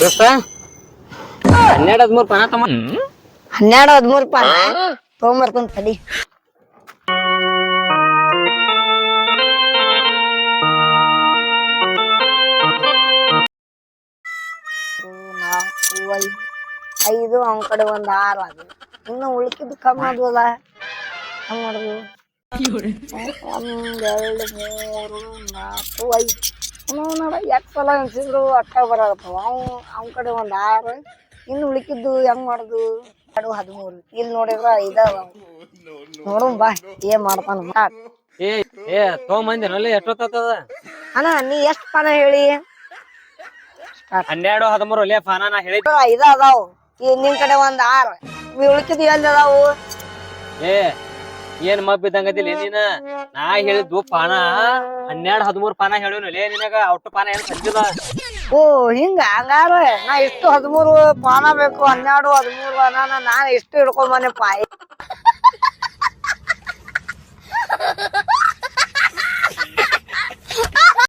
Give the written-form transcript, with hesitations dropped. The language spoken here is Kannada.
ದೋಸ್ತ 12 13 ಪಾನ ತಮ್ಮ 12 13 ಪಾನ ತೊಗೊಂಬರ್ತಂತ ತಡಿ. ಐದು ಅವನ ಕಡೆ ಒಂದ್ 6 ಅದು ಇನ್ನು ಉಳ್ಕಿದ್ದು ಕಮ್ಮಿ ಆದ್ವಲ್ಲ. ಹಂಗ ಮಾಡುದು 1 2 3 4 5 ನೋಡ ಎಷ್ಟ್ ಸಲ ಅನ್ಸಿದ್ರು ಅಟ್ಟ ಬರತ್ತವ. ಅವನ ಕಡೆ ಒಂದ್ 6 ಇನ್ನು ಉಳ್ಕಿದ್ದು ಹೆಂಗ್ ಮಾಡುದು 2 13 ಇಲ್ಲಿ ನೋಡಿದ್ರ 5 ನೋಡು ಬಾ ಏನ್ ಮಾಡ್ತಾನ. ಏ ತಗೊಂಬಂದಿನಲ್ಲಿ ಎಷ್ಟೊತ್ತದ ಅಣ್ಣ ನೀ ಎಷ್ಟ್ ಪಾನ ಹೇಳಿ? 12 13 ಲೇ ಪಾನ ನಾ ಹೇಳಿದ್ 5 ಅದಾವು. ನಿನ್ ಕಡೆ ಒಂದ್ 6 ಉಳ್ಕಿದ್ದು ಎಲ್ಲಿ ಅದಾವು? ಏ ಏನ್ ಮಬ್ಬಿದ್ದಂಗದಿಲ್ಲ ನೀನ. ನಾ ಹೇಳಿದ್ದು ಪಾನ 12 13 ಪಾನ ಹೇಳಿವ್ನು ಲೇ ನಿನಗ. ಒಟ್ಟು ಪಾನ ಏನ್ ಸಂಜಿದ. ಓ ಹಿಂಗ ಹಂಗಾರ ನಾ ಇಷ್ಟು 13 ಪಾನ ಬೇಕು 12 13 ಅನಾನ ನಾನ್ ಇಷ್ಟು ಹಿಡ್ಕೊಂಡ್ ಬಂದೆಪ್ಪ.